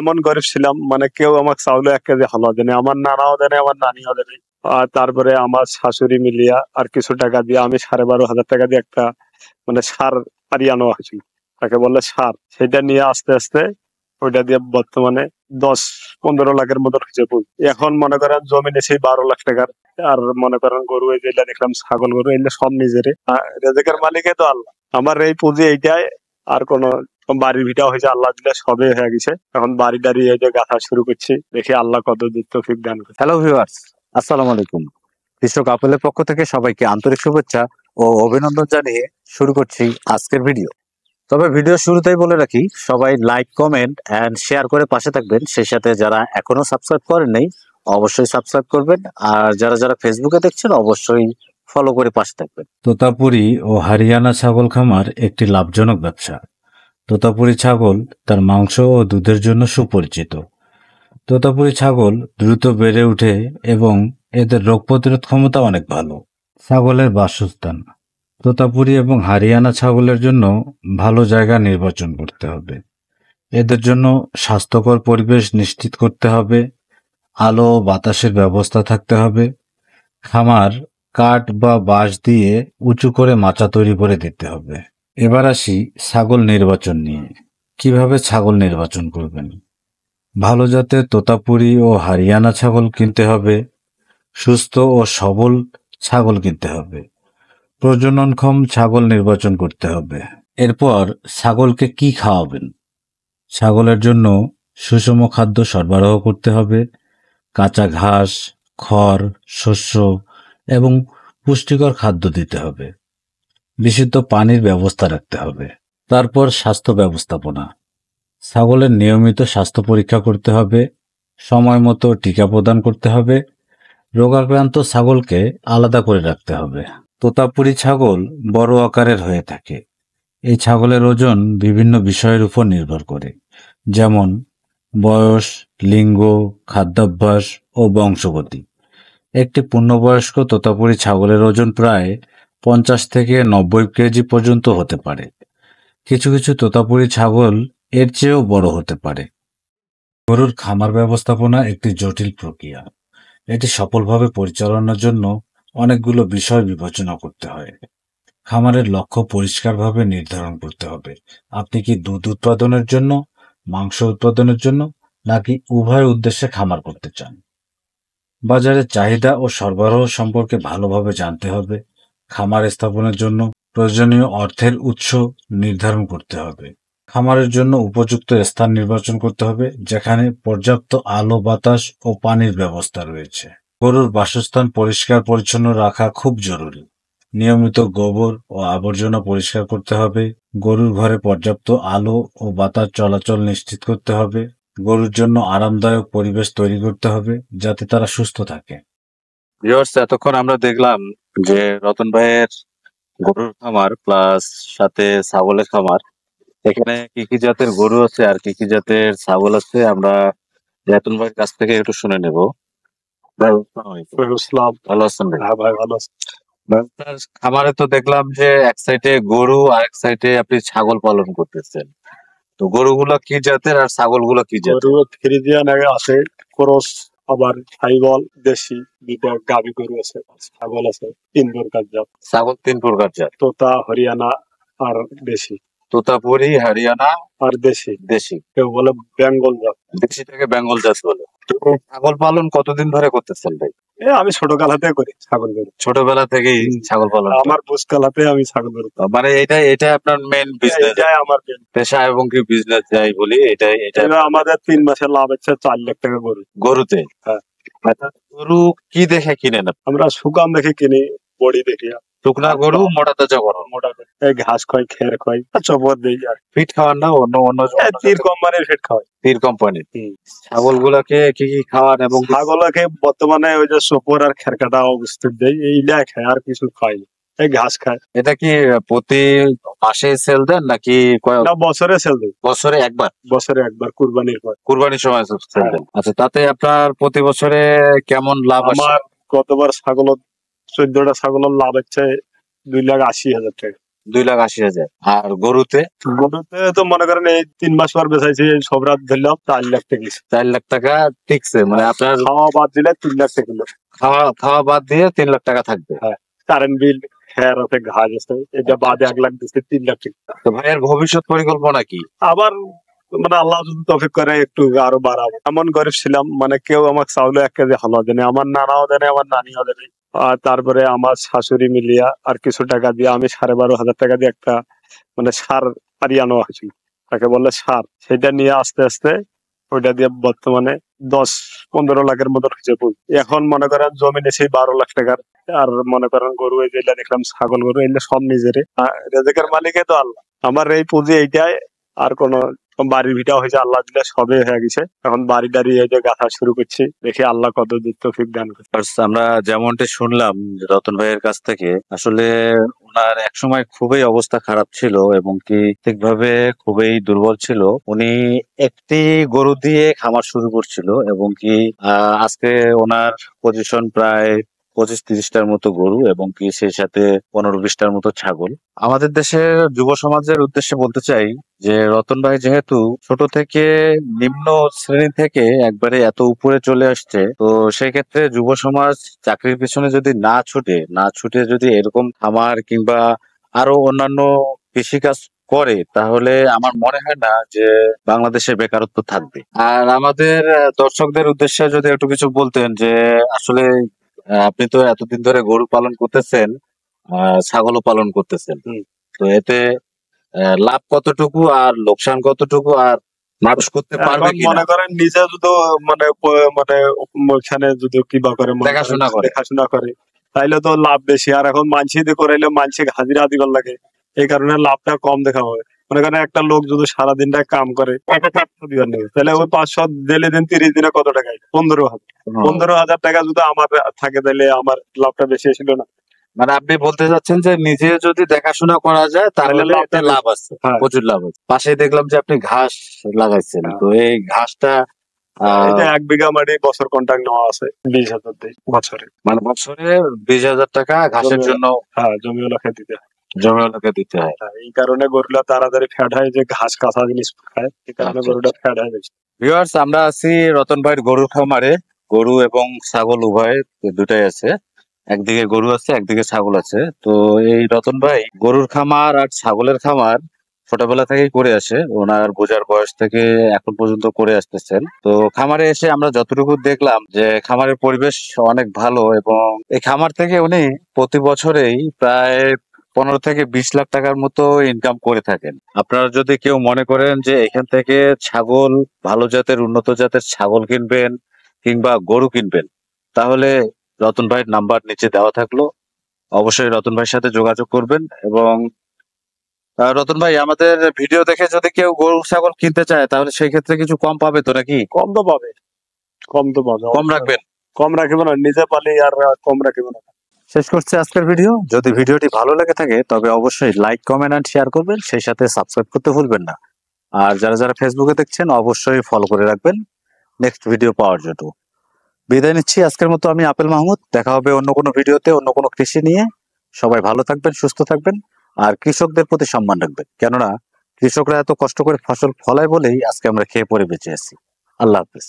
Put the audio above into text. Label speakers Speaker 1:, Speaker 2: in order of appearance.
Speaker 1: এমন গরিব ছিলাম, মানে কেউ আমাকে চাউলে 1 কেজি হালুয়া দেয়নি, আমার নানাও দেয়নি, আমার নানিও দেয়নি। আর তারপরে আমার শাশুড়ি মিলিয়া আর কিছু টাকা দিয়ে আমি 12,500 টাকা দিয়ে একটা মানে সার পারিয়ে আনা হয়েছিল, তাকে বলে সার। সেটা নিয়ে আস্তে আস্তে ওইটা দিয়ে বর্তমানে 10-15 লাখের মতো হয়েছে পুঁজি। এখন মনে করেন জমি নিয়েছি 12 লাখ টাকার। আর মনে করেন গরু এই যেটা দেখলাম, ছাগল গরু এগুলো সব নিজেরই, রেজেকের মালিকই তো আল্লাহ। আমার এই পুঁজি এইটাই। আর কোন বাড়ির ভিটা হয়েছে আল্লাহ দিলে, সবে হয়ে গেছে। এখন বাড়ি দাঁড়িয়ে এই যে গাঁথা শুরু করছি, দেখি আল্লাহ কত দিক তৌফিক দান করে।
Speaker 2: হ্যালো ভিউয়ার্স, আসসালামু আলাইকুম। কৃষক আপেলের পক্ষ থেকে সবাইকে আন্তরিক শুভেচ্ছা ও অভিনন্দন জানিয়ে শুরু করছি আজকের ভিডিও। তবে ভিডিও শুরুতেই বলে রাখি, সবাই লাইক, কমেন্ট এন্ড শেয়ার করে পাশে থাকবেন। সেই সাথে যারা এখনো সাবস্ক্রাইব করেননি অবশ্যই সাবস্ক্রাইব করবেন, আর যারা যারা ফেসবুকে দেখছেন অবশ্যই ফলো করে পাশে থাকবেন। তোতাপুরি ও হরিয়ানা ছাগল খামার একটি লাভজনক ব্যবসা। তোতাপুরি ছাগল তার মাংস ও দুধের জন্য সুপরিচিত। তোতাপুরি ছাগল দ্রুত বেড়ে ওঠে এবং এদের রোগ প্রতিরোধ ক্ষমতা অনেক ভালো। ছাগলের বাসস্থান। তোতাপুরি এবং হরিয়ানা ছাগলের জন্য ভালো জায়গা নির্বাচন করতে হবে। এদের জন্য স্বাস্থ্যকর পরিবেশ নিশ্চিত করতে হবে, আলো ও বাতাসের ব্যবস্থা থাকতে হবে। খামার কাঠ বা বাঁশ দিয়ে উঁচু করে মাচা তৈরি করে দিতে হবে। এবার আসি ছাগল নির্বাচন নিয়ে। কিভাবে ছাগল নির্বাচন করবেন? ভালো জাতের তোতাপুরি ও হরিয়ানা ছাগল কিনতে হবে। সুস্থ ও সবল ছাগল কিনতে হবে। প্রজননক্ষম ছাগল নির্বাচন করতে হবে। এরপর ছাগলকে কি খাওয়াবেন? ছাগলের জন্য সুষম খাদ্য সরবরাহ করতে হবে। কাঁচা ঘাস, খড়, শস্য এবং পুষ্টিকর খাদ্য দিতে হবে। বিশুদ্ধ পানির ব্যবস্থা রাখতে হবে। তারপর স্বাস্থ্য ব্যবস্থাপনা। ছাগলের নিয়মিত স্বাস্থ্য পরীক্ষা করতে হবে, সময় মতো টিকা প্রদান করতে হবে। রোগাক্রান্ত ছাগলকে আলাদা করে রাখতে হবে। তোতাপুরি ছাগল বড় আকারের হয়ে থাকে। এই ছাগলের ওজন বিভিন্ন বিষয়ের উপর নির্ভর করে, যেমন বয়স, লিঙ্গ, খাদ্যাভ্যাস ও বংশগতি। একটি পূর্ণবয়স্ক তোতাপুরি ছাগলের ওজন প্রায় 50 থেকে 90 কেজি পর্যন্ত হতে পারে। কিছু কিছু তোতাপুরি ছাগল এর চেয়েও বড় হতে পারে। গরুর খামার ব্যবস্থাপনা একটি জটিল প্রক্রিয়া। এটি সফলভাবে পরিচালনার জন্য অনেকগুলো বিষয় বিবেচনা করতে হয়। খামারের লক্ষ্য পরিষ্কারভাবে নির্ধারণ করতে হবে। আপনি কি দুধ উৎপাদনের জন্য, মাংস উৎপাদনের জন্য, নাকি উভয় উদ্দেশ্যে খামার করতে চান? বাজারের চাহিদা ও সরবরাহ সম্পর্কে ভালোভাবে জানতে হবে। খামার স্থাপনের জন্য প্রয়োজনীয় অর্থের উৎস নির্ধারণ করতে হবে। খামারের জন্য উপযুক্ত স্থান নির্বাচন করতে হবে, যেখানে পর্যাপ্ত আলো, বাতাস ও পানির ব্যবস্থা রয়েছে। গরুর বাসস্থান পরিষ্কার পরিচ্ছন্ন রাখা খুব জরুরি। নিয়মিত গোবর ও আবর্জনা পরিষ্কার করতে হবে। গরুর ঘরে পর্যাপ্ত আলো ও বাতাস চলাচল নিশ্চিত করতে হবে। গরুর জন্য আরামদায়ক পরিবেশ তৈরি করতে হবে, যাতে তারা সুস্থ থাকে। ভিউয়ার্স, এতক্ষণ আমরা দেখলাম যে রতন ভাইয়ের গরুর খামার প্লাস সাথে ছাগলের খামার। এখানে কি কি জাতের গরু আছে আর কি কি জাতের ছাগল আছে আমরা রতন ভাইয়ের কাছ থেকে একটু শুনে নেব। ভাই, আসসালামু আলাইকুম। ভালো আছেন ভাই?
Speaker 1: হ্যাঁ ভাই, ভালো আছে।
Speaker 2: আপনার খামারে তো দেখলাম যে এক সাইডে গরু আর এক সাইডে আপনি ছাগল পালন করতেছেন। তো গরুগুলা কি জাতের আর ছাগলগুলা কি জাতের?
Speaker 1: গরু ফ্রিজিয়ান আছে, ক্রস, আবার সাইবল, দেশি, দুইটা গাভী গরু আছে, ছাগল আছে 3 প্রকার জাত।
Speaker 2: ছাগল 3 প্রকার জাত।
Speaker 1: তোতা, হরিয়ানা আর দেশি।
Speaker 2: তোতাপুরি, হরিয়ানা
Speaker 1: আর দেশি,
Speaker 2: দেশি।
Speaker 1: কেউ বলে বেঙ্গল জাত।
Speaker 2: দেশিটাকে বেঙ্গল জাত বলে। তো ছাগল পালন কতদিন ধরে করতেছেন ভাই?
Speaker 1: আমি ছোটকালাতে করি ছাগল গরু।
Speaker 2: ছোটবেলা থেকেই ছাগল পালন করেন?
Speaker 1: আমার বুঝকালাতে আমি ছাগল গরু।
Speaker 2: মানে এটা আপনার মেইন বিজনেস,
Speaker 1: এটাই আমার
Speaker 2: পেশা এবং কি বিজনেস যাই বলি, এটা
Speaker 1: আমাদের 3 মাসের লাভ হচ্ছে 4 লাখ টাকা গরু।
Speaker 2: গরুতে?
Speaker 1: হ্যাঁ।
Speaker 2: আচ্ছা, গরু কি দেখে কিনেন আপনি?
Speaker 1: আমরা শুকান দেখে কিনি, বডি দেখি।
Speaker 2: শুকনা গরু, মোটা তাজা গরু?
Speaker 1: মোটা এই ঘাস খাই, খের খাই, চপর দিই। আর
Speaker 2: ফিট খাওয়ান না অন্য অন্য
Speaker 1: তীর কোম্পানির ফিট খাওয়াই।
Speaker 2: তীর কোম্পানির। ছাগল গুলাকে কি কি খাওয়ান? এবং
Speaker 1: ছাগলকে বর্তমানে ওই যে সপর আর খের কাটা অবস্থিত দেয়, এইটা খায়, আর কিছু খাই না। এই ঘাস খায়।
Speaker 2: এটা কি প্রতি মাসে সেল দেন নাকি
Speaker 1: না, বছরে সেল দেয়।
Speaker 2: বছরে একবার?
Speaker 1: বছরে একবার, কুরবানির পর।
Speaker 2: কুরবানির সময় সেল দেন। আচ্ছা, তাতে আপনার প্রতি বছরে কেমন লাভ আসে?
Speaker 1: আমার গতবার ছাগল 14টা ছাগলের লাভ হচ্ছে 2,80,000 টাকা।
Speaker 2: 2,80,000। আর গরুতে
Speaker 1: গরুতে তো মনে করেন এই 3 মাস পর বেচাইছি, এই সব রাত ধরলাম 4 লাখ টাকা গেছে।
Speaker 2: 4 লাখ টাকা টিকছে, মানে আপনার
Speaker 1: খাওয়া বাদ দিলে 3 লাখ টাকা কিলো।
Speaker 2: খাওয়া খাওয়া বাদ দিয়ে 3 লাখ টাকা থাকবে।
Speaker 1: হ্যাঁ, কারেন্ট বিল, হ্যাঁ আছে, ঘাস আছে, এটা বাদে 1 লাখ দিচ্ছে, 3 লাখ টাকা।
Speaker 2: তো ভাইয়ের ভবিষ্যৎ পরিকল্পনা কি?
Speaker 1: আবার মানে আল্লাহ যদি তৌফিক করে একটু আরো বাড়াবো। এমন গরিব ছিলাম, মানে কেউ আমাকে চাউলে 1 কেজি হালুয়া দেয়নি, আমার নানাও দেয়নি, আমার নানিও দেয়নি। আর তারপরে আমার শাশুড়ি মিলিয়া আর কিছু টাকা দিয়ে আমি 12,500 টাকা দিয়ে একটা মানে সার আনো হয়েছিল, তাকে বলে সার, সেটা নিয়ে আস্তে আস্তে ওইটা দিয়ে বর্তমানে 10-15 লাখের মতো হয়েছে পুঁজি। এখন মনে করেন জমি নিয়েছি 12 লাখ টাকার। আর মনে করেন গরু এই যেগুলা দেখলাম, ছাগল গরু, এগুলো সব নিজেরই, রেজেকের মালিকে তো আল্লাহ। আমার এই পুঁজি এইটাই, আর কোন বাড়ির ভিটা হয়েছে আল্লাহ দিলে, সবে হয়ে গেছে। এখন বাড়ি দাঁড়িয়ে এই যে গাঁথা শুরু করছি, দেখি আল্লাহ কত দিক তৌফিক দান করে।
Speaker 2: আমরা যেমনটি শুনলাম রতন ভাইয়ের কাছ থেকে, আসলে ওনার একসময় খুবই অবস্থা খারাপ ছিল এবং কি ঠিকভাবে খুবই দুর্বল ছিল। উনি একটি গরু দিয়ে খামার শুরু করছিল এবং কি আজকে ওনার পজিশন প্রায় 25-30টার মতো গরু এবং কি সেই সাথে 15-20টার মতো ছাগল। আমাদের দেশের যুব সমাজের উদ্দেশ্যে বলতে চাই যে রতন ভাই যেহেতু ছোট থেকে নিম্ন শ্রেণী থেকে একবারে এত উপরে চলে আসছে, তো সেক্ষেত্রে যুব সমাজ চাকরির পিছনে যদি না ছুটে যদি এরকম খামার কিংবা আরো অন্যান্য কৃষিকাজ করে, তাহলে আমার মনে হয় না যে বাংলাদেশে বেকারত্ব থাকবে। আর আমাদের দর্শকদের উদ্দেশ্যে যদি একটু কিছু বলতেন যে আসলে আপনি তো এতদিন ধরে গরু পালন করতেছেন, ছাগলও পালন করতেছেন, তো এতে লাভ কতটুকু আর লোকসান কতটুকু, আর মানুষ করতে পারবে
Speaker 1: এখন
Speaker 2: কিনা
Speaker 1: মনে করেন নিজে যদি মানে মানে ওখানে যদি কিবা করে, মনে করেন দেখাশোনা করে, তাইলে তো লাভ বেশি। আর এখন মানসি দিয়ে করাইলে মানসি হাজিরা দিবার লাগে, এই কারণে লাভটা কম দেখা হবে। মনে করেন একটা লোক যদি সারাদিনটা কাম করে, দিবার নেই, তাহলে ওই 500 দিলে দিন 30 দিনে কত টাকা? 15,000। 15,000 টাকা যদি আমার থাকে, তাহলে আমার লাভটা বেশি ছিল না?
Speaker 2: মানে আপনি বলতে চাচ্ছেন যে নিজে যদি দেখাশোনা করা যায় তাহলে
Speaker 1: লাভটা
Speaker 2: লাভ আছে,
Speaker 1: হ্যাঁ।
Speaker 2: প্রচুর লাভ আছে। পাশে দেখলাম যে আপনি ঘাস লাগাইছেন, তো এই ঘাসটা
Speaker 1: এটা 1 বিঘা মাটি বছর কন্ট্রাক্ট নেওয়া আছে, 20,000 দিয়ে বছরে।
Speaker 2: মানে বছরে 20,000 টাকা ঘাসের জন্য
Speaker 1: হ্যাঁ, জমিওয়ালাকে দিতে হয়।
Speaker 2: জমিওয়ালাকে দিতে হয়।
Speaker 1: এই কারণে গরুটা তাড়াতাড়ি ফ্যাট হয়, যে ঘাস কাঁচা জিনিস খায়, এই কারণে গরুটা ফ্যাট হয় বেশি।
Speaker 2: ভিউয়ার্স, আমরা আছি রতন ভাইয়ের গরুর খামারে। গরু এবং ছাগল উভয় দুটাই আছে, একদিকে গরু আছে একদিকে ছাগল আছে। তো এই রতন ভাই গরুর খামার আর ছাগলের খামার ছোটবেলা থেকেই করে আসে, ওনার বোঝার বয়স থেকে এখন পর্যন্ত করে আসতেছেন। তো খামারে এসে আমরা যতটুকু দেখলাম যে খামারের পরিবেশ অনেক ভালো এবং এই খামার থেকে উনি প্রতি বছরেই প্রায় 15 থেকে 20 লাখ টাকার মতো ইনকাম করে থাকেন। আপনারা যদি কেউ মনে করেন যে এখান থেকে ছাগল, ভালো জাতের উন্নত জাতের ছাগল কিনবেন কিংবা গরু কিনবেন, তাহলে রতন ভাইয়ের নাম্বার নিচে দেওয়া থাকলো, অবশ্যই রতন ভাইয়ের সাথে যোগাযোগ করবেন। এবং রতন ভাই, আমাদের ভিডিও দেখে যদি কেউ গরু ছাগল কিনতে চায় তাহলে সেই ক্ষেত্রে কিছু কম পাবে তো নাকি?
Speaker 1: কম তো পাবে, কম তো পাবে।
Speaker 2: কম রাখবেন?
Speaker 1: কম রাখিব না, নিজে পালি আর কম রাখিব না।
Speaker 2: শেষ করছে আজকের ভিডিও। যদি ভিডিওটি ভালো লেগে থাকে তবে অবশ্যই লাইক, কমেন্ট এন্ড শেয়ার করবেন, সেই সাথে সাবস্ক্রাইব করতে ভুলবেন না। আর যারা যারা ফেসবুকে দেখছেন অবশ্যই ফলো করে রাখবেন নেক্সট ভিডিও পাওয়ার জন্য। বিদায় নিচ্ছি আজকের মতো, আমি আপেল মাহমুদ। দেখা হবে অন্য কোনো ভিডিওতে অন্য কোনো কৃষি নিয়ে। সবাই ভালো থাকবেন, সুস্থ থাকবেন আর কৃষকদের প্রতি সম্মান রাখবেন, কেননা কৃষকরা এত কষ্ট করে ফসল ফলায় বলেই আজকে আমরা খেয়ে পরে বেঁচে আছি। আল্লাহ হাফেজ।